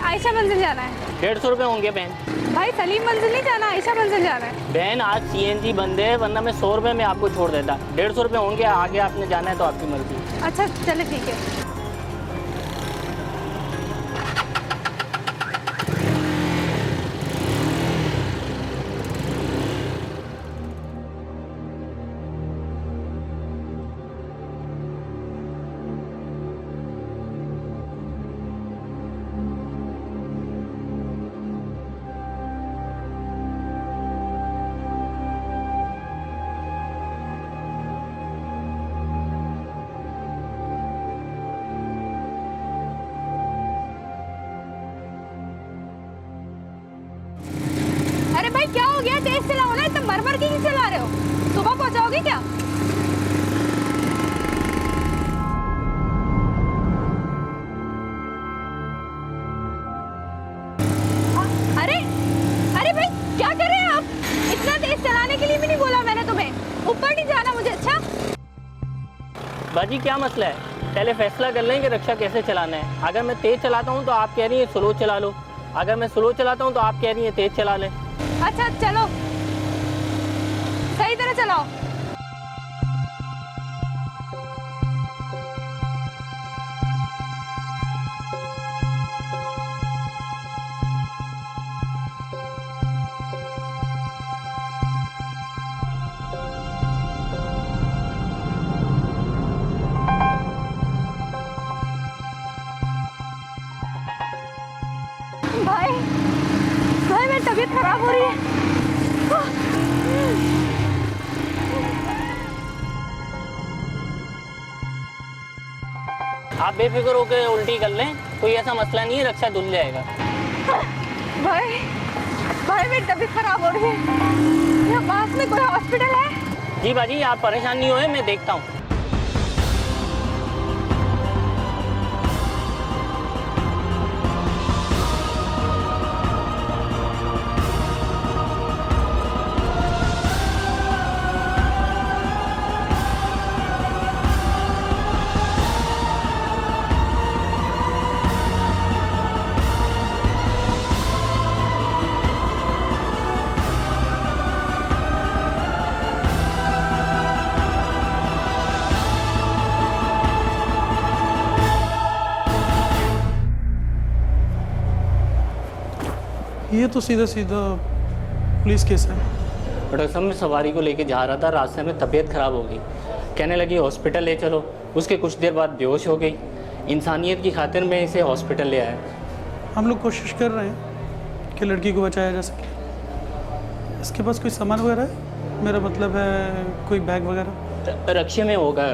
आयशा मंजिल जाना है। 150 रुपये होंगे बहन। भाई सलीम मंजिल नहीं जाना, आयशा मंजिल जाना है। बहन आज CNG बंद है, वरना मैं 100 रुपये में आपको छोड़ देता। 150 रुपये होंगे, आगे आपने जाना है तो आपकी मर्जी। अच्छा चले ठीक है। अरे भाई क्या हो गया, तेज चलाओ ना, इतना मर के क्यों चला रहे हो? सुबह पहुंचाओगे क्या? अरे अरे भाई क्या कर रहे हैं आप? इतना तेज चलाने के लिए भी नहीं बोला मैंने तुम्हें, ऊपर नहीं जाना मुझे। अच्छा बाजी क्या मसला है? पहले फैसला कर लें कि रिक्शा कैसे चलाना है। अगर मैं तेज चलाता हूँ तो आप कह रही हैं स्लो चला लो, अगर मैं स्लो चलाता हूँ तो आप कह रही हैं तेज चला लें। अच्छा चलो, सही तरह चलाओ। भाई भाई मेरी तबीयत खराब हो रही है। आप बेफिक्र होकर उल्टी कर लें, कोई ऐसा मसला नहीं है, रिक्शा धुल जाएगा। भाई भाई मेरी तबीयत खराब हो रही है, यहाँ पास में कोई हॉस्पिटल है? जी बाजी आप परेशान नहीं होए, मैं देखता हूँ। ये तो सीधा सीधा पुलिस केस है। डॉक्टर साहब मैं सवारी को लेके जा रहा था, रास्ते में तबीयत ख़राब हो गई, कहने लगी हॉस्पिटल ले चलो। उसके कुछ देर बाद बेहोश हो गई। इंसानियत की खातिर मैं इसे हॉस्पिटल ले आया। हम लोग कोशिश कर रहे हैं कि लड़की को बचाया जा सके। इसके पास कोई सामान वगैरह है? मेरा मतलब है कोई बैग वगैरह? रक्शे में होगा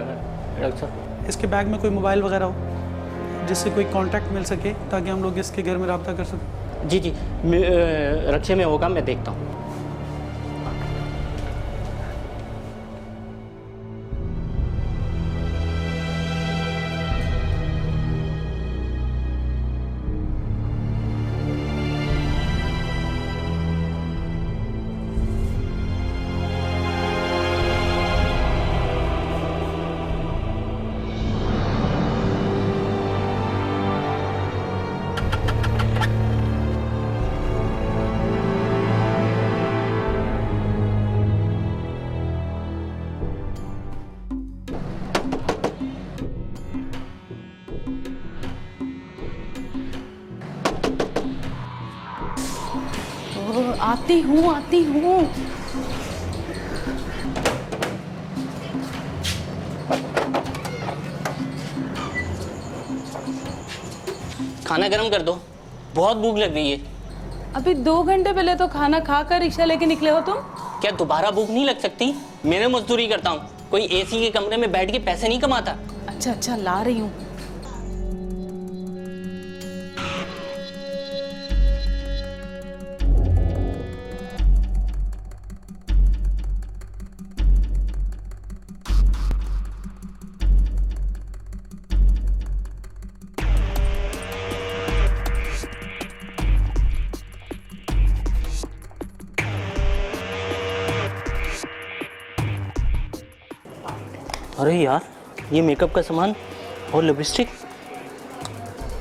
डॉक्टर साहब। इसके बैग में कोई मोबाइल वगैरह हो जिससे कोई कांटेक्ट मिल सके, ताकि हम लोग इसके घर में रब्ता कर सकें। जी जी रक्शे में होगा, मैं देखता हूँ। आती हूँ। खाना गर्म कर दो, बहुत भूख लग रही है। अभी 2 घंटे पहले तो खाना खाकर रिक्शा लेके निकले हो तुम। क्या दोबारा भूख नहीं लग सकती? मैं मजदूरी करता हूँ, कोई AC के कमरे में बैठ के पैसे नहीं कमाता। अच्छा ला रही हूँ। अरे यार, ये मेकअप का सामान और लिपस्टिक।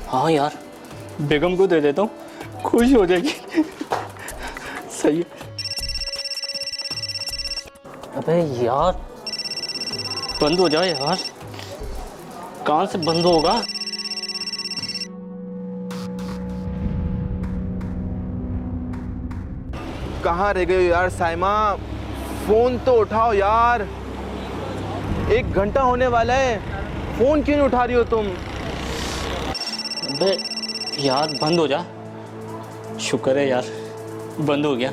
हाँ यार, बेगम को दे देता हूँ, खुश हो जाएगी। सही है। अबे यार, बंद हो जाए यार, कहाँ से बंद होगा? कहाँ रह गए हो यार साइमा? फोन तो उठाओ यार, 1 घंटा होने वाला है, फोन क्यों नहीं उठा रही हो तुम? अबे यार बंद हो जा। शुक्र है यार, बंद हो गया।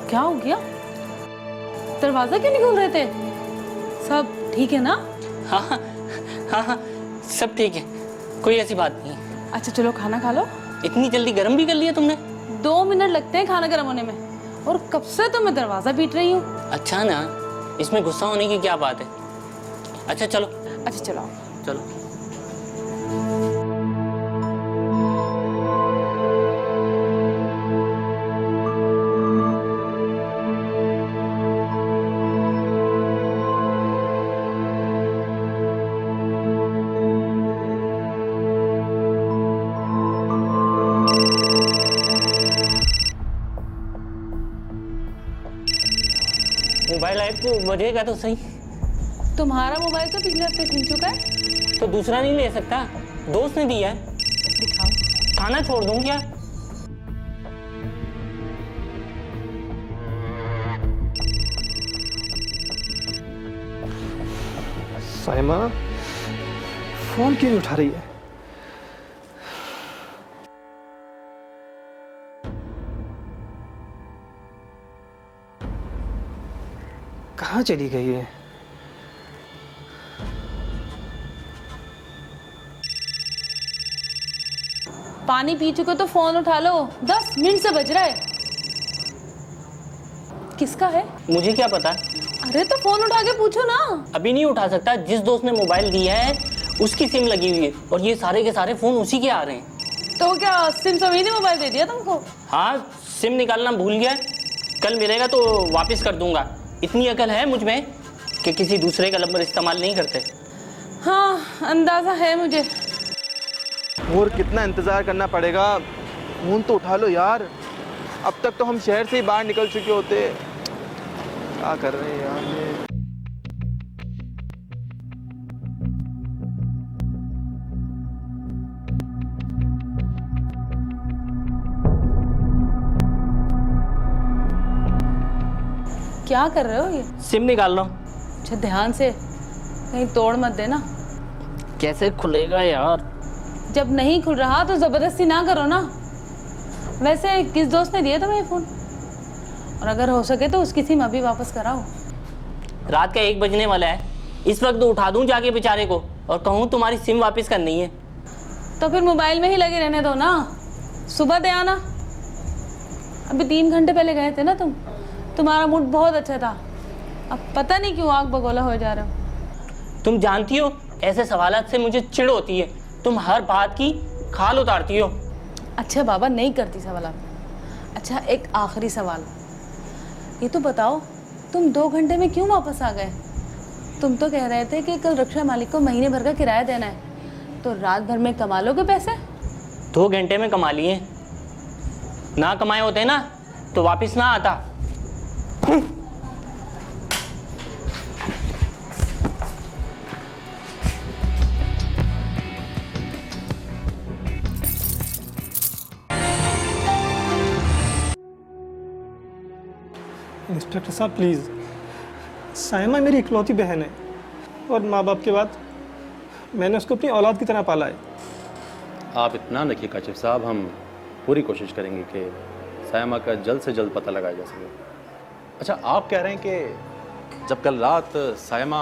क्या हो गया? दरवाजा क्यों नहीं खोल रहे थे? सब ठीक है ना? हाँ हाँ हाँ हाँ, सब ठीक है, कोई ऐसी बात नहीं है। अच्छा चलो खाना खा लो। इतनी जल्दी गर्म भी कर लिया तुमने? 2 मिनट लगते हैं खाना गर्म होने में, और कब से तो मैं दरवाजा पीट रही हूँ। अच्छा ना, इसमें गुस्सा होने की क्या बात है? अच्छा चलो। अच्छा चलो। चलो। मोबाइल ऐप को बजेगा तो सही। तुम्हारा मोबाइल तो पिछले हफ्ते छीन चुका है। तो दूसरा नहीं ले सकता? दोस्त ने दिया है। दिखाओ। खाना छोड़ दूं क्या? साइमा, फोन क्यों नहीं उठा रही है? कहाँ चली गई है? पानी पी चुके तो फोन उठा लो, 10 मिनट से बज रहा है। किसका है? मुझे क्या पता? अरे तो फोन उठा के पूछो ना। अभी नहीं उठा सकता, जिस दोस्त ने मोबाइल दिया है उसकी सिम लगी हुई है, और ये सारे के सारे फोन उसी के आ रहे हैं। तो क्या सिम सभी ने मोबाइल दे दिया तुमको? हाँ, सिम निकालना भूल गया, कल मिलेगा तो वापस कर दूंगा। इतनी अकल है मुझ में कि किसी दूसरे का नंबर इस्तेमाल नहीं करते। हाँ, अंदाजा है मुझे। और कितना इंतजार करना पड़ेगा? फोन तो उठा लो यार, अब तक तो हम शहर से ही बाहर निकल चुके होते। क्या कर रहे हैं यार ये? क्या कर रहे हो ये? सिम निकाल लो। अच्छा ध्यान से, कहीं तोड़ मत देना। कैसे खुलेगा यार? जब नहीं खुल रहा तो जबरदस्ती ना करो ना। वैसे किस दोस्त ने दिया तुम्हें ये फोन? और अगर हो सके तो उसकी सिम अभी वापस कराओ। रात का 1 बजने वाला है, इस वक्त तो उठा दूं जाके बेचारे को और कहूँ तुम्हारी सिम वापस करनी है। तो फिर मोबाइल में ही लगे रहने दो ना, सुबह दे आना। अभी 3 घंटे पहले गए थे ना तुम, तुम्हारा मूड बहुत अच्छा था। अब पता नहीं क्यों आग बगोला हो जा रहे हो। तुम जानती हो ऐसे सवालात से मुझे चिढ़ होती है, तुम हर बात की खाल उतारती हो। अच्छा बाबा, नहीं करती सवाल। अच्छा एक आखिरी सवाल, ये तो बताओ तुम 2 घंटे में क्यों वापस आ गए? तुम तो कह रहे थे कि कल रक्षा मालिक को महीने भर का किराया देना है, तो रात भर में कमा लोगे पैसे? 2 घंटे में कमा लिए, ना कमाए होते ना तो वापस ना आता। इंस्पेक्टर साहब प्लीज़, साइमा मेरी इकलौती बहन है और माँ बाप के बाद मैंने उसको अपनी औलाद की तरह पाला है। आप इत्मीनान रखिए काशिफ साहब, हम पूरी कोशिश करेंगे कि साइमा का जल्द से जल्द पता लगाया जा सके। अच्छा, आप कह रहे हैं कि जब कल रात साइमा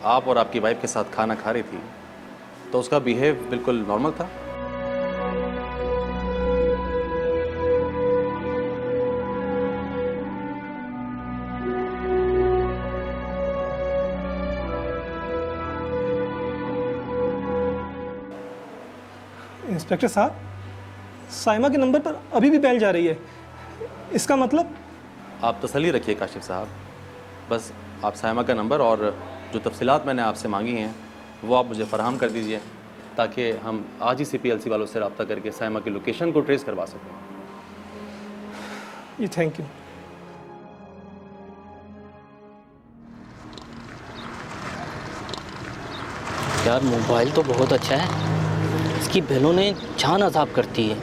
आप और आपकी वाइफ के साथ खाना खा रही थी तो उसका बिहेव बिल्कुल नॉर्मल था? इंस्पेक्टर साहब, साइमा के नंबर पर अभी भी बेल जा रही है, इसका मतलब? आप तसल्ली रखिए काशिफ साहब, बस आप साइमा का नंबर और जो तफसीलात मैंने आपसे मांगी हैं वो आप मुझे फ़राहम कर दीजिए ताकि हम आज ही CPLC वालों से रब्ता करके साइमा की लोकेशन को ट्रेस करवा सकें। जी थैंक यू। यार मोबाइल तो बहुत अच्छा है, इसकी बेलों ने जान अजाब करती है।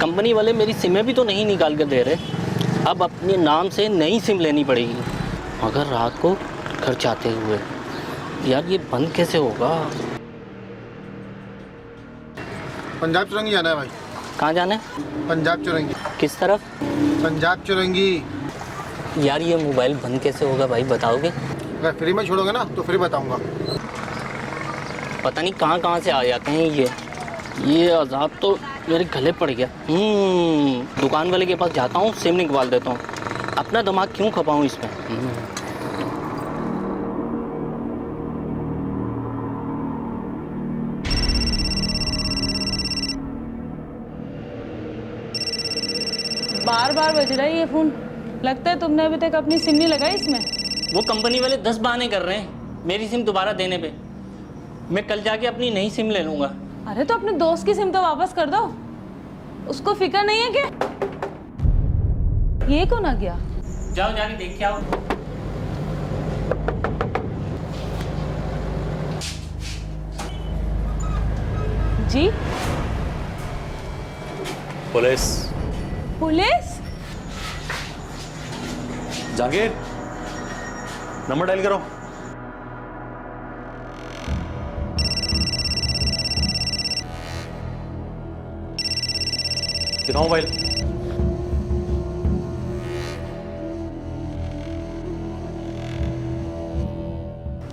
कंपनी वाले मेरी सिमें भी तो नहीं निकाल कर दे रहे, अब अपने नाम से नई सिम लेनी पड़ेगी मगर रात को घर जाते हुए। यार ये बंद कैसे होगा? पंजाब चुरंगी जाना है भाई। कहाँ जाना है? पंजाब चुरंगी। किस तरफ? पंजाब चुरंगी। यार ये मोबाइल बंद कैसे होगा भाई, बताओगे? अगर फ्री में छोड़ोगे ना तो फ्री बताऊंगा। पता नहीं कहाँ कहाँ से आ जाते हैं ये अजाब तो मेरे गले पड़ गया। दुकान वाले के पास जाता हूँ, सिम निकलवा देता हूँ, अपना दिमाग क्यों खपाऊँ इसमें। बार बार बज रहा है ये फ़ोन। लगता है तुमने अभी तक अपनी सिम नहीं लगाई इसमें। वो कंपनी वाले 10 बहाने कर रहे हैं मेरी सिम दोबारा देने पे। मैं कल जाके अपनी नई सिम ले लूँगा। अरे तो अपने दोस्त की सिम तो वापस कर दो, उसको फिक्र नहीं है क्या? ये कौन आ गया? जाओ जाके देख के आओ। जी police. Police? Jahangir number dial करो। दिखाओ मोबाइल।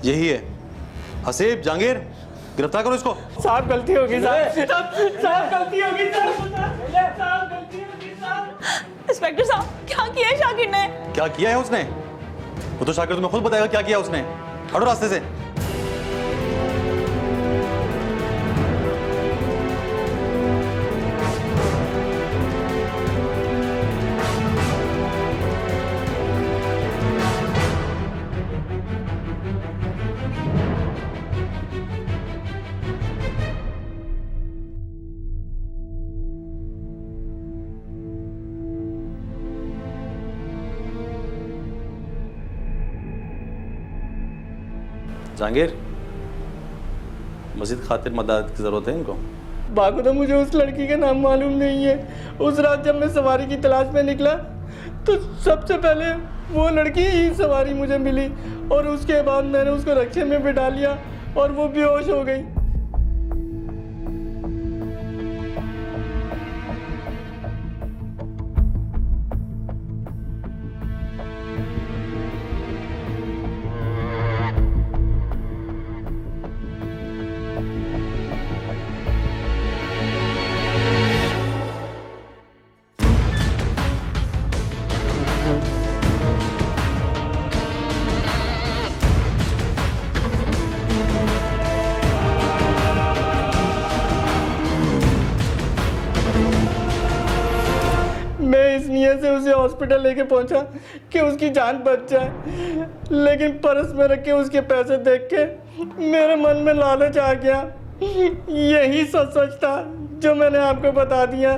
यही है हसीब। जहांगीर गिरफ्तार करो इसको। साहब गलती होगी साहब, साहब गलती होगी साहब, गलती होगी साहब। इंस्पेक्टर साहब क्या किया है शाकिर ने? क्या किया है उसने? वो तो शाकिर तुम्हें खुद बताएगा क्या किया उसने। हटो रास्ते से। जहांगीर मजीद खातिर मदद की ज़रूरत है इनको। बाकू तो मुझे उस लड़की का नाम मालूम नहीं है। उस रात जब मैं सवारी की तलाश में निकला तो सबसे पहले वो लड़की ही सवारी मुझे मिली और उसके बाद मैंने उसको रक्षे में बिठा लिया और वो बेहोश हो गई। मैं इस नियत से उसे हॉस्पिटल लेके पहुंचा कि उसकी जान बच जाए, लेकिन पर्स में रखे उसके पैसे देख के मेरे मन में लालच आ गया। यही सच था जो मैंने आपको बता दिया।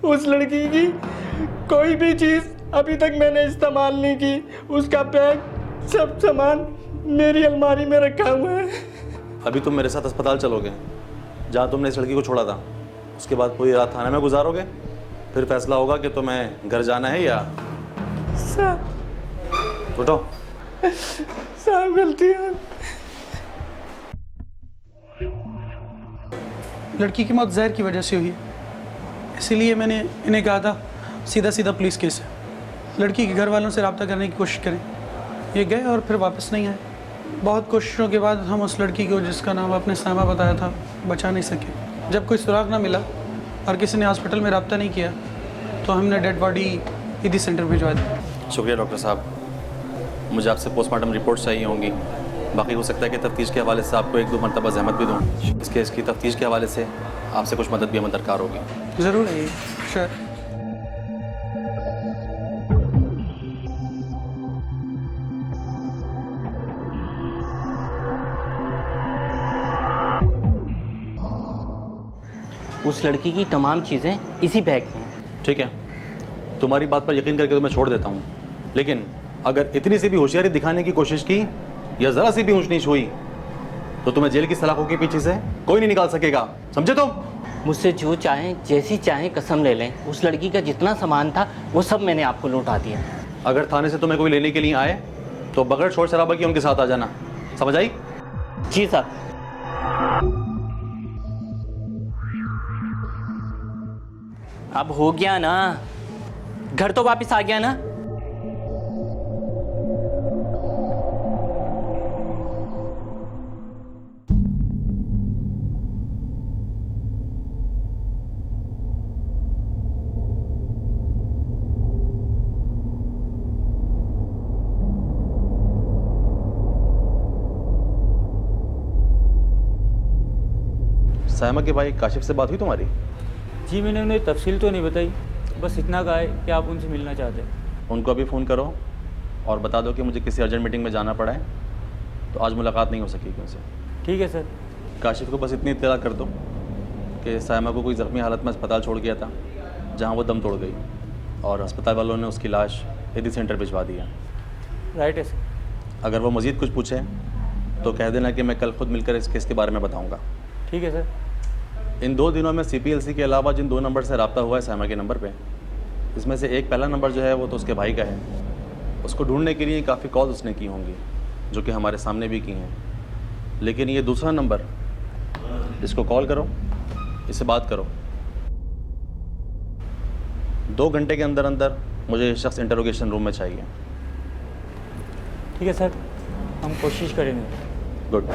उस लड़की की कोई भी चीज़ अभी तक मैंने इस्तेमाल नहीं की। उसका बैग, सब सामान मेरी अलमारी में रखा हुआ है। अभी तुम मेरे साथ अस्पताल चलोगे जहाँ तुमने इस लड़की को छोड़ा था। उसके बाद पूरी रात थाने में गुजारोगे, फिर फैसला होगा कि तुम्हें घर जाना है या। साहब उठो। साहब गलती है। लड़की की मौत जहर की वजह से हुई है, इसीलिए मैंने इन्हें कहा था सीधा सीधा पुलिस केस है। लड़की के घर वालों से रब्ता करने की कोशिश करें। ये गए और फिर वापस नहीं आए। बहुत कोशिशों के बाद हम उस लड़की को, जिसका नाम आपने सामा बताया था, बचा नहीं सके। जब कोई सुराग ना मिला और किसी ने हॉस्पिटल में रब्ता नहीं किया तो हमने डेड बॉडी ईदी सेंटर भिजवा दी। शुक्रिया डॉक्टर साहब। मुझे आपसे पोस्टमार्टम रिपोर्ट चाहिए होंगी। बाकी हो सकता है कि तफ्तीश के हवाले से आपको 1-2 मरतबा जहमत भी दूँ। इस केस की तफ्तीश के हवाले से आपसे कुछ मदद भी हमें दरकार होगी। ज़रूर है, श्योर। उस लड़की की तमाम चीज़ें इसी बैग में हैं। ठीक है, तुम्हारी बात पर यकीन करके तो मैं छोड़ देता हूँ, लेकिन अगर इतनी सी भी होशियारी दिखाने की कोशिश की या ज़रा सी भी ऊंच नीच हुई तो तुम्हें जेल की सलाखों के पीछे से कोई नहीं निकाल सकेगा, समझे तुम? मुझसे जो चाहें, जैसी चाहें कसम ले लें, उस लड़की का जितना सामान था वो सब मैंने आपको लौटा दिया। अगर थाने से तुम्हें कोई लेने के लिए आए तो बगैर शोर शराबा की उनके साथ आ जाना, समझ आई? जी साहब। अब हो गया ना, घर तो वापस आ गया ना? सायमा के भाई काशिफ से बात हुई तुम्हारी? जी मैंने उन्हें तफसील तो नहीं बताई, बस इतना कहा है कि आप उनसे मिलना चाहते हैं। उनको अभी फ़ोन करो और बता दो कि मुझे किसी अर्जेंट मीटिंग में जाना पड़ा है, तो आज मुलाकात नहीं हो सकेगी उनसे। ठीक है सर। काशिफ को बस इतनी इत्तला कर दो कि सायमा को कोई ज़ख्मी हालत में अस्पताल छोड़ गया था, जहाँ वो दम तोड़ गई, और अस्पताल वालों ने उसकी लाश एडी सेंटर भिजवा दिया। राइट है सर। अगर वो मज़ीद कुछ पूछे तो कह देना कि मैं कल खुद मिलकर इस केस के बारे में बताऊँगा। ठीक है सर। इन 2 दिनों में CPLC के अलावा जिन 2 नंबर से रब्ता हुआ है सायमा के नंबर पे, इसमें से एक पहला नंबर जो है वो तो उसके भाई का है। उसको ढूंढने के लिए काफ़ी कॉल उसने की होंगी, जो कि हमारे सामने भी की हैं। लेकिन ये दूसरा नंबर, इसको कॉल करो, इससे बात करो। 2 घंटे के अंदर अंदर मुझे ये शख्स इंटरोगेशन रूम में चाहिए। ठीक है सर, हम कोशिश करेंगे। गुड।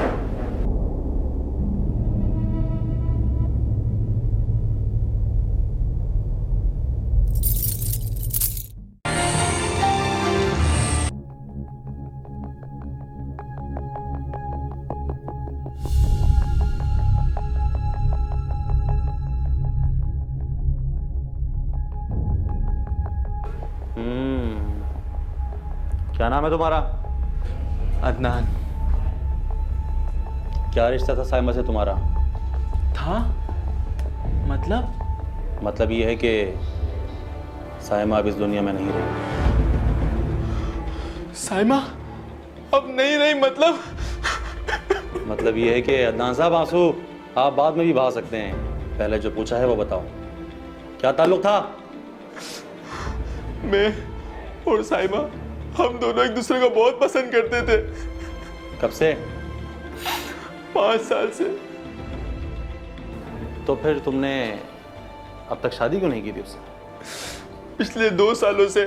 क्या नाम है तुम्हारा? अदनान। क्या रिश्ता था सायमा से तुम्हारा? था? मतलब ये है कि सायमा अब इस दुनिया में नहीं रही। सायमा अब नहीं रही? मतलब ये है कि अदनान साहब, आंसू आप बाद में भी बहा सकते हैं, पहले जो पूछा है वो बताओ, क्या ताल्लुक था? मैं और सायमा, हम दोनों एक दूसरे को बहुत पसंद करते थे। कब से? 5 साल से। तो फिर तुमने अब तक शादी क्यों नहीं की थी उससे? पिछले 2 सालों से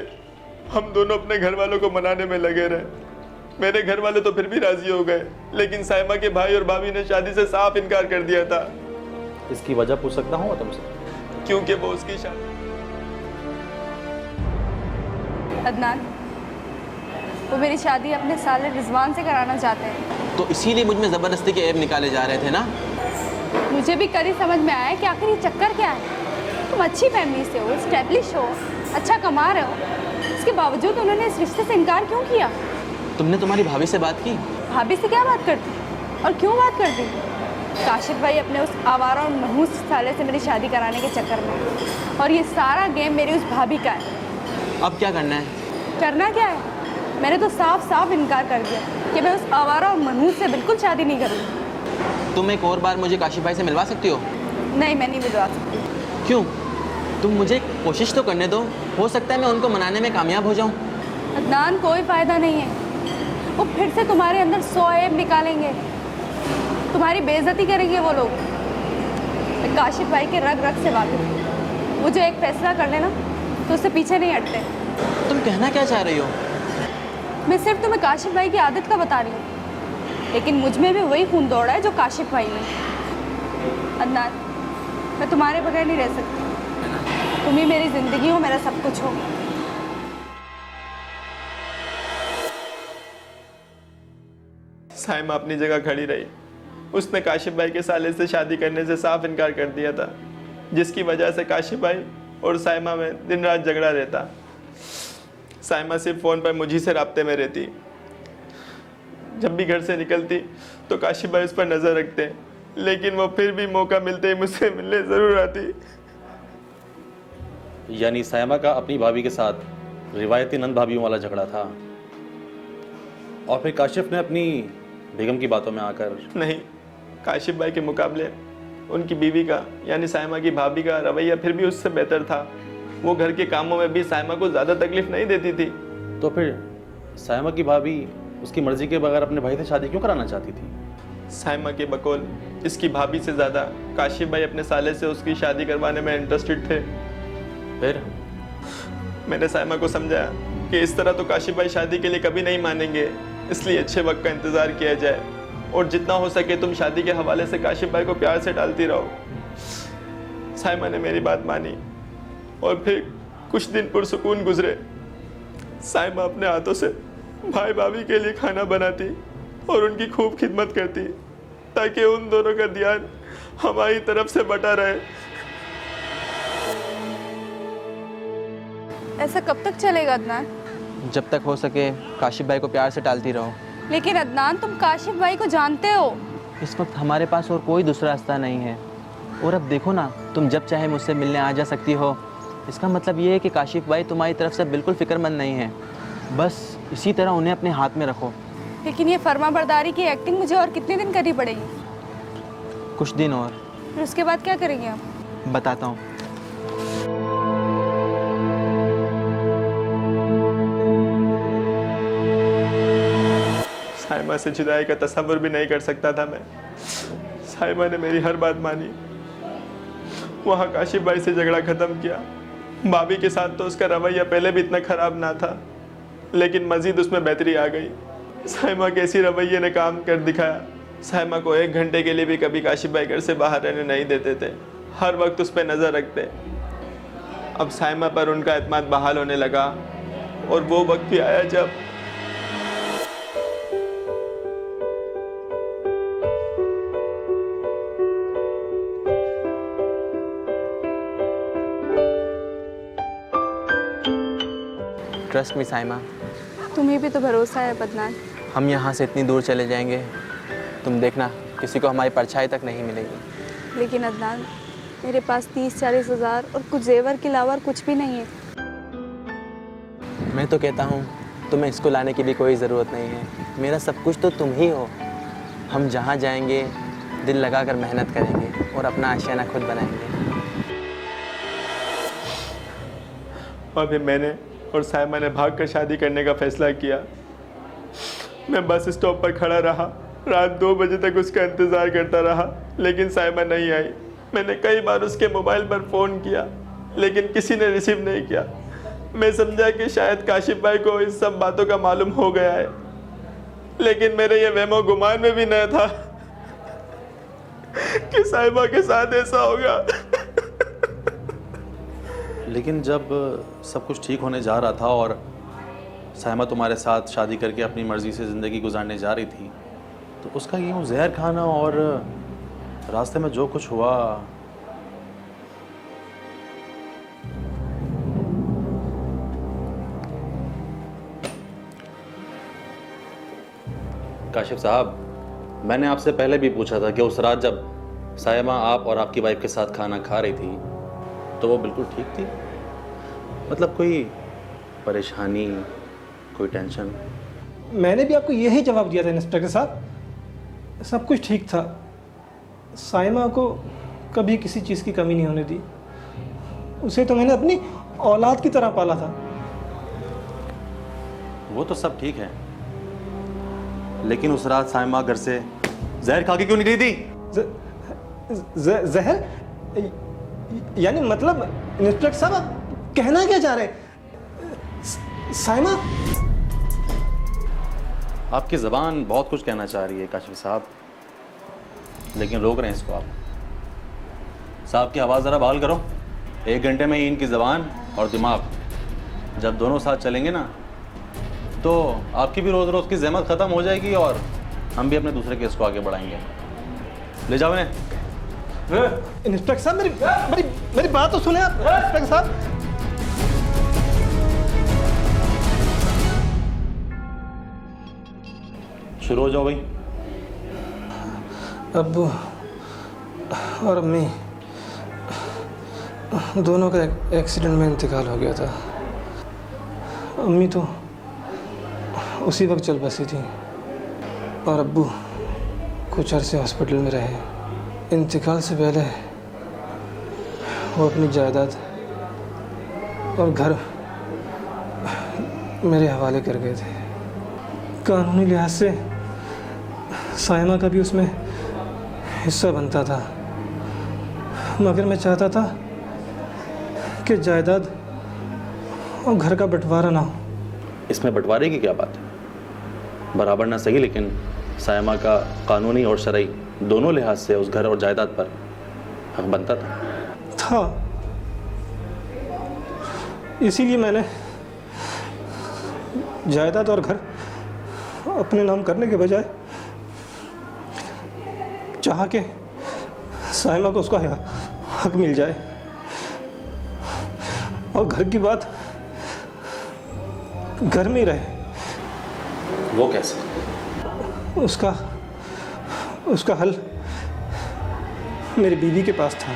हम दोनों अपने घर वालों को मनाने में लगे रहे। मेरे घर वाले तो फिर भी राजी हो गए, लेकिन सायमा के भाई और भाभी ने शादी से साफ इनकार कर दिया था। इसकी वजह पूछ सकता हूँ तुमसे? क्योंकि वो उसकी शादी। अदनान, वो मेरी शादी अपने साले रिजवान से कराना चाहते हैं। तो इसीलिए मुझ में ज़बरदस्ती के ऐब निकाले जा रहे थे ना? मुझे भी कल ही समझ में आया कि आखिर ये चक्कर क्या है। तुम अच्छी फैमिली से हो, स्टैब्लिश हो, अच्छा कमा रहे हो, इसके बावजूद उन्होंने इस रिश्ते से इनकार क्यों किया? तुमने तुम्हारी भाभी से बात की? भाभी से क्या बात करती और क्यों बात करती? काशिफ भाई अपने उस आवारा और महूस साले से मेरी शादी कराने के चक्कर में, और ये सारा गेम मेरी उस भाभी का है। अब क्या करना है? करना क्या है? मैंने तो साफ साफ इनकार कर दिया कि मैं उस आवारा और मनहूस से बिल्कुल शादी नहीं करूँगी। तुम एक और बार मुझे काशिफ भाई से मिलवा सकती हो? नहीं, मैं नहीं मिलवा सकती। क्यों? तुम मुझे कोशिश तो करने दो, हो सकता है मैं उनको मनाने में कामयाब हो जाऊं। अदनान, कोई फ़ायदा नहीं है। वो फिर से तुम्हारे अंदर 100 ऐब निकालेंगे, तुम्हारी बेइज्जती करेंगे वो लोग। मैं काशिफ भाई के रग रग से वाकिफ हूँ। वो जो एक फैसला कर लेना तो उससे पीछे नहीं हटते। तुम कहना क्या चाह रही हो? मैं सिर्फ तुम्हें काशिफ भाई की आदत का बता रही हूँ, लेकिन मुझ में भी वही खून दौड़ा है जो काशिफ भाई में। अदनान, मैं तुम्हारे बगैर नहीं रह सकती। तुम ही मेरी ज़िंदगी हो, मेरा सब कुछ हो। सायमा अपनी जगह खड़ी रही। उसने काशिफ भाई के साले से शादी करने से साफ इनकार कर दिया था, जिसकी वजह से काशिफ भाई और सायमा में दिन रात झगड़ा रहता। सायमा सिर्फ फ़ोन पर मुझी से राब्ते में रहती। जब भी घर से निकलती तो काशिफ भाई उस पर नज़र रखते, लेकिन वो फिर भी मौका मिलते ही मुझसे मिलने ज़रूर आती। यानी सायमा का अपनी भाभी के साथ रिवायती नंद भाभीयों वाला झगड़ा था, और फिर काशिफ ने अपनी बेगम की बातों में आकर। नहीं, काशिफ भाई के मुकाबले उनकी बीवी का यानी सायमा की भाभी का रवैया फिर भी उससे बेहतर था। वो घर के कामों में भी सायमा को ज़्यादा तकलीफ नहीं देती थी। तो फिर सायमा की भाभी उसकी मर्जी के बगैर अपने भाई से शादी क्यों कराना चाहती थी? सायमा के बकौल इसकी भाभी से ज़्यादा काशिफ भाई अपने साले से उसकी शादी करवाने में इंटरेस्टेड थे। फिर मैंने सायमा को समझाया कि इस तरह तो काशिफ भाई शादी के लिए कभी नहीं मानेंगे, इसलिए अच्छे वक्त का इंतज़ार किया जाए और जितना हो सके तुम शादी के हवाले से काशिफ भाई को प्यार से डालती रहो। सायमा ने मेरी बात मानी और फिर कुछ दिन पुरसुकून गुजरे। सायमा अपने हाथों से भाई भाभी के लिए खाना बनाती और उनकी खूब खिदमत करती ताकि उन दोनों का ध्यान हमारी तरफ से बटा रहे। ऐसा कब तक चलेगा अदनान? जब तक हो सके काशिफ भाई को प्यार से टालती रहो। लेकिन अदनान, तुम काशिफ भाई को जानते हो। इस वक्त हमारे पास और कोई दूसरा रास्ता नहीं है। और अब देखो ना, तुम जब चाहे मुझसे मिलने आ जा सकती हो। इसका मतलब ये है कि काशिफ भाई तुम्हारी तरफ से बिल्कुल फिक्रमंद नहीं है। बस इसी तरह उन्हें अपने हाथ में रखो। लेकिन ये फर्माबरदारी की एक्टिंग मुझे और कितने दिन करनी पड़ेगी? कुछ दिन और। फिर उसके बाद क्या करेंगे आप? बताता हूँ। सायमा से जुदाई का तस्वुर भी नहीं कर सकता था मैं। सायमा ने मेरी हर बात मानी। वहाँ काशिफ भाई से झगड़ा ख़त्म किया। भाभी के साथ तो उसका रवैया पहले भी इतना ख़राब ना था, लेकिन मज़ीद उसमें बेहतरी आ गई। सायमा के इसी रवैये ने काम कर दिखाया। सायमा को 1 घंटे के लिए भी कभी काशिफ भाई घर से बाहर रहने नहीं देते थे, हर वक्त उस पर नज़र रखते। अब सायमा पर उनका एतमाद बहाल होने लगा और वो वक्त भी आया जब ट्रस्ट मी सायमा, तुम्हें भी तो भरोसा है अदनान। हम यहाँ से इतनी दूर चले जाएंगे, तुम देखना किसी को हमारी परछाई तक नहीं मिलेगी। लेकिन अदनान, मेरे पास 30-40 हज़ार और कुछ जेवर के अलावा कुछ भी नहीं है। मैं तो कहता हूँ तुम्हें इसको लाने की भी कोई ज़रूरत नहीं है। मेरा सब कुछ तो तुम ही हो। हम जहाँ जाएंगे दिल लगाकर मेहनत करेंगे और अपना आशियाना खुद बनाएंगे। और फिर मैंने और सायमा ने भाग कर शादी करने का फैसला किया। मैं बस स्टॉप पर खड़ा रहा, रात 2 बजे तक उसका इंतज़ार करता रहा, लेकिन सायमा नहीं आई। मैंने कई बार उसके मोबाइल पर फ़ोन किया, लेकिन किसी ने रिसीव नहीं किया। मैं समझा कि शायद काशिफ भाई को इस सब बातों का मालूम हो गया है, लेकिन मेरे ये वहमो गुमान में भी न था कि सायमा के साथ ऐसा होगा। लेकिन जब सब कुछ ठीक होने जा रहा था और सायमा तुम्हारे साथ शादी करके अपनी मर्ज़ी से ज़िंदगी गुजारने जा रही थी, तो उसका यूँ जहर खाना और रास्ते में जो कुछ हुआ। काशिफ साहब, मैंने आपसे पहले भी पूछा था कि उस रात जब सायमा आप और आपकी वाइफ के साथ खाना खा रही थी तो वो बिल्कुल ठीक थी? मतलब कोई परेशानी, कोई टेंशन? मैंने भी आपको यही जवाब दिया था इंस्पेक्टर साहब, सब कुछ ठीक था। सायमा को कभी किसी चीज़ की कमी नहीं होने दी। उसे तो मैंने अपनी औलाद की तरह पाला था। वो तो सब ठीक है, लेकिन उस रात सायमा घर से जहर खा के क्यों निकली थी? जहर? यानी मतलब इंस्पेक्टर साहब आप कहना क्या चाह रहे? सायमा? आपकी ज़बान बहुत कुछ कहना चाह रही है काशिफ साहब, लेकिन रोक रहे हैं इसको आप। साहब की आवाज़ ज़रा बहाल करो। 1 घंटे में ही इनकी ज़बान और दिमाग जब दोनों साथ चलेंगे ना, तो आपकी भी रोज़ रोज़ की ज़हमत ख़त्म हो जाएगी और हम भी अपने दूसरे केस को आगे बढ़ाएंगे। ले जाओ इन्हें। इंस्पेक्टर साहब मेरी बात तो सुने आप। इंस्पेक्टर साहब, शुरू हो जाओ भाई। अब और अम्मी दोनों का एक्सीडेंट में इंतकाल हो गया था। अम्मी तो उसी वक्त चल बसी थी और अब्बू कुछ अरसे हॉस्पिटल में रहे। इंतकाल से पहले वो अपनी जायदाद और घर मेरे हवाले कर गए थे। कानूनी लिहाज से साइमा का भी उसमें हिस्सा बनता था, मगर मैं चाहता था कि जायदाद और घर का बंटवारा ना हो। इसमें बंटवारे की क्या बात है? बराबर ना सही, लेकिन सायमा का कानूनी और शरई दोनों लिहाज से उस घर और जायदाद पर हक बनता था। इसीलिए मैंने जायदाद और घर अपने नाम करने के बजाय चाहा कि साइमा को उसका हक मिल जाए। और घर की बात घर में ही रहे। वो कैसे? उसका हल मेरी बीवी के पास था।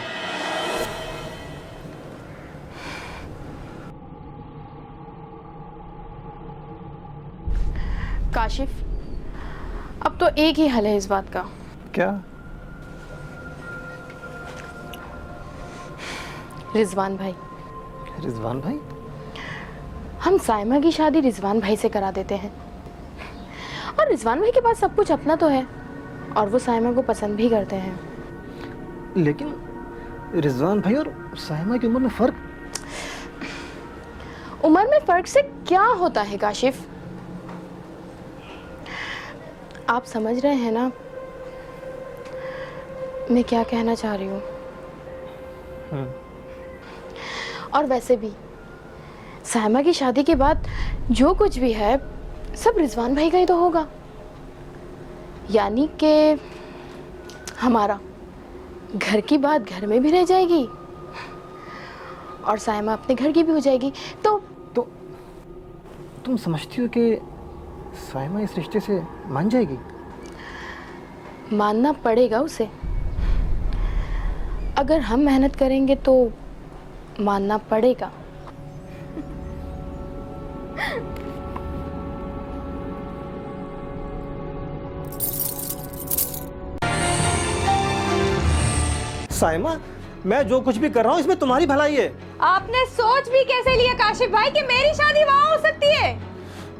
काशिफ, अब तो एक ही हल है इस बात का। क्या? रिजवान भाई। रिजवान भाई? हम साइमा की शादी रिजवान भाई से करा देते हैं, और रिजवान भाई के पास सब कुछ अपना तो है, और वो साइमा को पसंद भी करते हैं। लेकिन रिजवान भाई और साइमा की उम्र में फ़र्क? उम्र में फ़र्क से क्या होता है काशिफ? आप समझ रहे हैं ना मैं क्या कहना चाह रही हूँ? और वैसे भी साइमा की शादी के बाद जो कुछ भी है सब रिजवान भाई का ही तो होगा, यानी कि हमारा घर की बात घर में भी रह जाएगी और साइमा अपने घर की भी हो जाएगी। तो तुम समझती हो कि साइमा इस रिश्ते से मान जाएगी? मानना पड़ेगा उसे। अगर हम मेहनत करेंगे तो मानना पड़ेगा। साइमा, मैं जो कुछ भी कर रहा हूँ इसमें तुम्हारी भलाई है। आपने सोच भी कैसे लिया काशिफ भाई कि मेरी शादी वहाँ हो सकती है?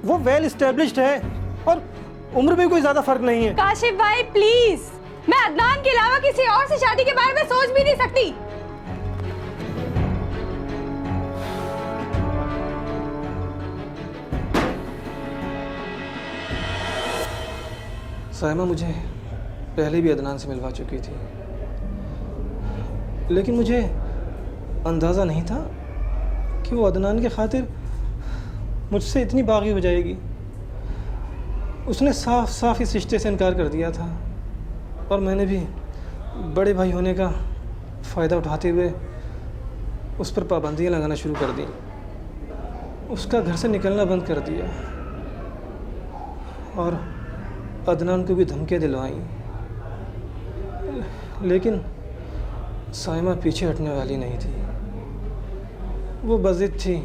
वो वेल एस्टेब्लिश्ड है और उम्र में कोई ज्यादा फर्क नहीं है। काशिफ भाई प्लीज, मैं अदनान के अलावा किसी और से शादी के बारे में सोच भी नहीं सकती। साइमा मुझे पहले भी अदनान से मिलवा चुकी थी, लेकिन मुझे अंदाज़ा नहीं था कि वो अदनान के खातिर मुझसे इतनी बागी हो जाएगी। उसने साफ साफ इस रिश्ते से इनकार कर दिया था और मैंने भी बड़े भाई होने का फ़ायदा उठाते हुए उस पर पाबंदियाँ लगाना शुरू कर दी। उसका घर से निकलना बंद कर दिया और अदनान को भी धमकियाँ दिलवाई, लेकिन साइमा पीछे हटने वाली नहीं थी। वो बज़िद थी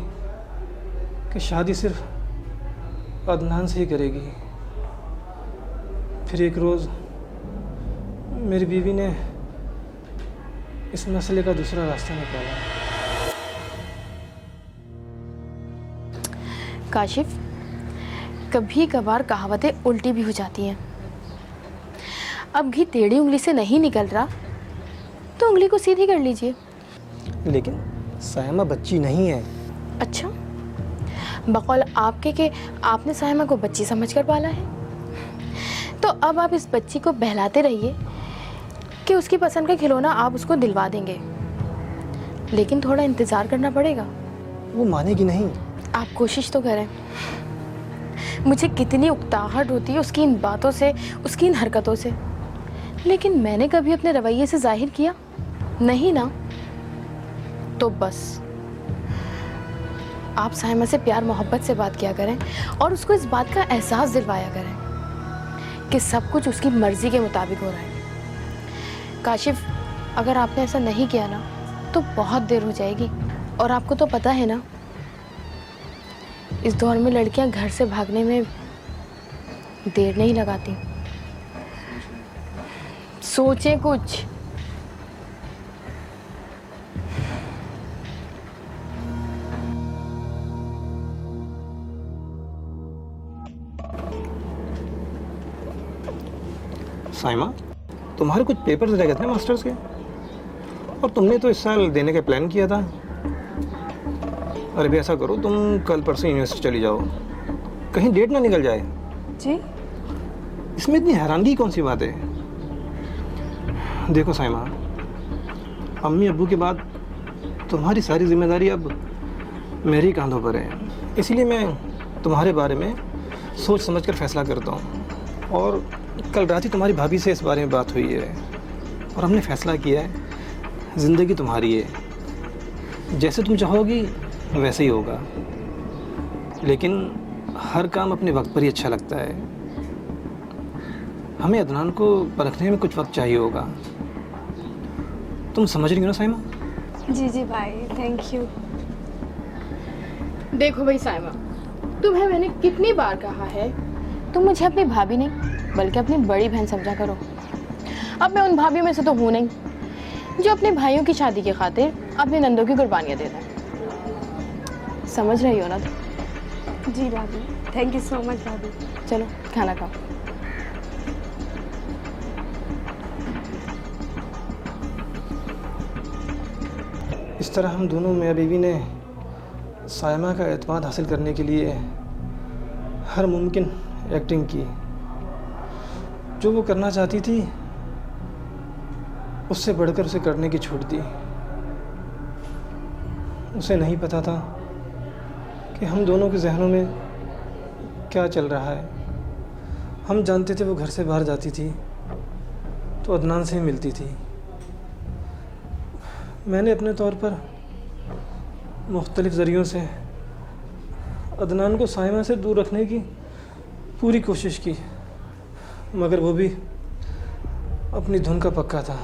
कि शादी सिर्फ अदनान से ही करेगी। फिर एक रोज़ मेरी बीवी ने इस मसले का दूसरा रास्ता निकाला। काशिफ, कभी कभार कहावतें उल्टी भी हो जाती हैं। अब घी टेढ़ी उंगली से नहीं निकल रहा तो उंगली को सीधी कर लीजिए। लेकिन साइमा बच्ची नहीं है। अच्छा, बकौल आपके कि आपने साइमा को बच्ची समझकर पाला है, तो अब आप इस बच्ची को बहलाते रहिए कि उसकी पसंद का खिलौना आप उसको दिलवा देंगे, लेकिन थोड़ा इंतज़ार करना पड़ेगा। वो मानेगी नहीं। आप कोशिश तो करें। मुझे कितनी उकताहट होती है उसकी इन बातों से, उसकी इन हरकतों से, लेकिन मैंने कभी अपने रवैये से जाहिर किया नहीं ना। तो बस आप साइमा से प्यार मोहब्बत से बात किया करें और उसको इस बात का एहसास दिलवाया करें कि सब कुछ उसकी मर्ज़ी के मुताबिक हो रहा है। काशिफ, अगर आपने ऐसा नहीं किया ना तो बहुत देर हो जाएगी। और आपको तो पता है ना, इस दौर में लड़कियां घर से भागने में देर नहीं लगाती। सोचें कुछ। साइमा, तुम्हारे कुछ पेपर्स रह गए थे मास्टर्स के, और तुमने तो इस साल देने का प्लान किया था। अरे भी ऐसा करो, तुम कल परसों यूनिवर्सिटी चली जाओ, कहीं डेट ना निकल जाए। जी? इसमें इतनी हैरानगी कौन सी बात है? देखो साइमा, अम्मी अब्बू के बाद तुम्हारी सारी जिम्मेदारी अब मेरे ही कंधों पर है, इसलिए मैं तुम्हारे बारे में सोच समझकर फैसला करता हूँ। और कल रात ही तुम्हारी भाभी से इस बारे में बात हुई है और हमने फैसला किया है, ज़िंदगी तुम्हारी है, जैसे तुम चाहोगी वैसे ही होगा। लेकिन हर काम अपने वक्त पर ही अच्छा लगता है। हमें अदनान को परखने में कुछ वक्त चाहिए होगा। तुम समझ रही हो ना साइमा? जी जी भाई, थैंक यू। देखो भाई साइमा, तुम्हें मैंने कितनी बार कहा है, तुम मुझे अपनी भाभी नहीं बल्कि अपनी बड़ी बहन समझा करो। अब मैं उन भाभियों में से तो हूँ नहीं जो अपने भाइयों की शादी की खातिर अपने नंदों की कुर्बानियाँ देता है। समझ रही हो ना तुम? जी भाभी, थैंक यू सो मच भाभी। चलो खाना खाओ। इस तरह हम दोनों मियाँ बीवी ने साइमा का एतमाद हासिल करने के लिए हर मुमकिन एक्टिंग की। जो वो करना चाहती थी उससे बढ़कर उसे करने की छूट दी। उसे नहीं पता था कि हम दोनों के जहनों में क्या चल रहा है। हम जानते थे वो घर से बाहर जाती थी तो अदनान से मिलती थी। मैंने अपने तौर पर मुख्तलिफ़ ज़रियों से अदनान को साइमा से दूर रखने की पूरी कोशिश की, मगर वो भी अपनी धुन का पक्का था।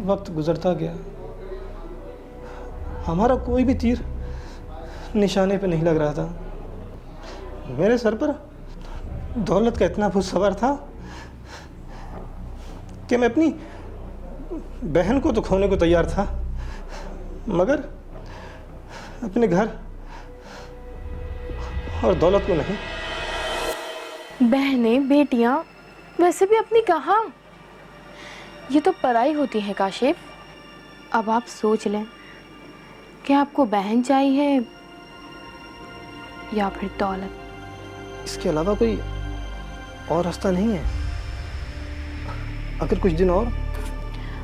वक्त गुज़रता गया, हमारा कोई भी तीर निशाने पे नहीं लग रहा था। मेरे सर पर दौलत का इतना भूत सवार था कि मैं अपनी बहन को तो खोने को तैयार था, मगर अपने घर और दौलत को नहीं। बहनें बेटियां वैसे भी अपनी कहाँ, ये तो पराई होती है काशिफ। अब आप सोच लें कि आपको बहन चाहिए या फिर दौलत। इसके अलावा कोई और रास्ता नहीं है। अगर कुछ दिन और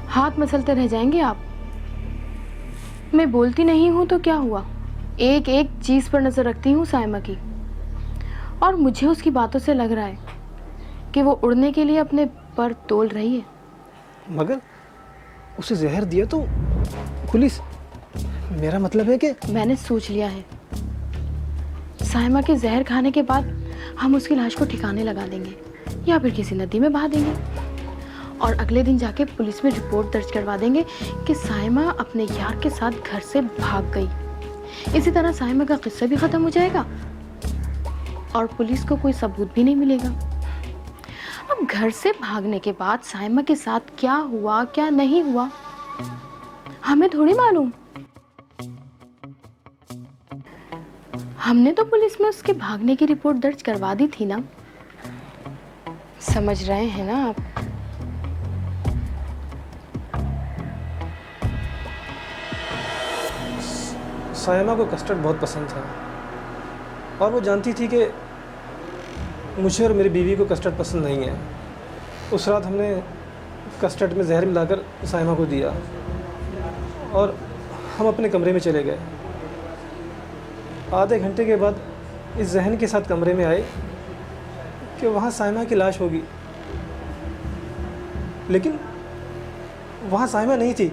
हाथ मसलते रह जाएंगे आप। मैं बोलती नहीं हूँ तो क्या हुआ, एक एक चीज़ पर नज़र रखती हूँ साइमा की, और मुझे उसकी बातों से लग रहा है कि वो उड़ने के लिए अपने पर तोल रही है। मगर उसे जहर दिया तो पुलिस, मेरा मतलब है कि मैंने सोच लिया है, साइमा के जहर खाने के बाद हम उसकी लाश को ठिकाने लगा देंगे या फिर किसी नदी में बहा देंगे, और अगले दिन जाके पुलिस में रिपोर्ट दर्ज करवा देंगे कि साइमा अपने यार के साथ घर से भाग गई। इसी तरह साइमा का किस्सा भी ख़त्म हो जाएगा और पुलिस को कोई सबूत भी नहीं मिलेगा। अब घर से भागने के बाद साइमा के साथ क्या हुआ क्या नहीं हुआ हमें थोड़ी मालूम। हमने तो पुलिस में उसके भागने की रिपोर्ट दर्ज करवा दी थी ना, समझ रहे हैं ना आप? साइमा को कस्टर्ड बहुत पसंद था और वो जानती थी कि मुझे और मेरी बीवी को कस्टर्ड पसंद नहीं है। उस रात हमने कस्टर्ड में जहर मिलाकर साइमा को दिया और हम अपने कमरे में चले गए। आधे घंटे के बाद इस जहन के साथ कमरे में आए कि वहाँ साइमा की लाश होगी, लेकिन वहाँ साइमा नहीं थी।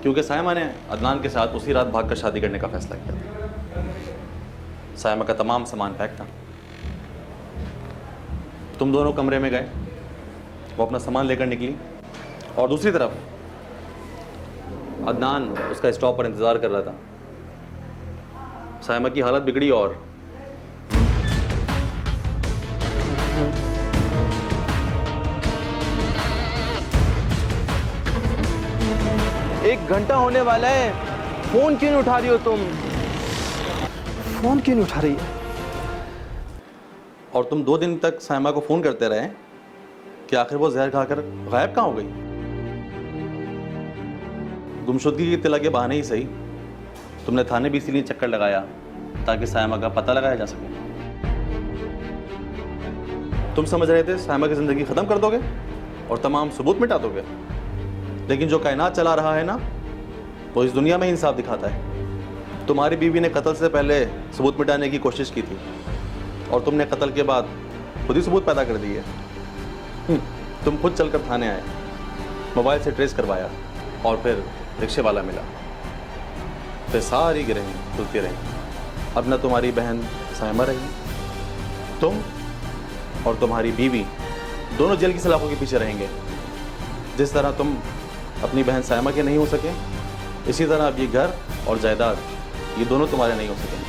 क्योंकि साइमा ने अदनान के साथ उसी रात भागकर शादी करने का फैसला किया। साइमा का तमाम सामान पैक था। तुम दोनों कमरे में गए, वो अपना सामान लेकर निकली, और दूसरी तरफ अदनान उसका स्टॉप पर इंतज़ार कर रहा था। साइमा की हालत बिगड़ी और एक घंटा होने वाला है, फोन क्यों नहीं उठा रही हो तुम? फ़ोन क्यों नहीं उठा रही है? तुम 2 दिन तक साइमा को फ़ोन करते रहे कि आखिर वो जहर खाकर गायब कहाँ हो गई? गुमशुदगी की इत्तला के बहाने ही सही तुमने थाने भी इसीलिए चक्कर लगाया ताकि साइमा का पता लगाया जा सके। तुम समझ रहे थे साइमा की ज़िंदगी ख़त्म कर दोगे और तमाम सबूत मिटा दोगे, लेकिन जो कायनात चला रहा है ना, वो इस दुनिया में इंसाफ दिखाता है। तुम्हारी बीवी ने कत्ल से पहले सबूत मिटाने की कोशिश की थी और तुमने कत्ल के बाद खुद ही सबूत पैदा कर दिए। तुम खुद चलकर थाने आए, मोबाइल से ट्रेस करवाया और फिर रिक्शे वाला मिला, फिर सारी गिरहें खुलती रहीं। अब न तुम्हारी बहन साइमा रही, तुम और तुम्हारी बीवी दोनों जेल की सलाखों के पीछे रहेंगे। जिस तरह तुम अपनी बहन साइमा के नहीं हो सके, इसी तरह अब ये घर और जायदाद ये दोनों तुम्हारे नहीं हो सके।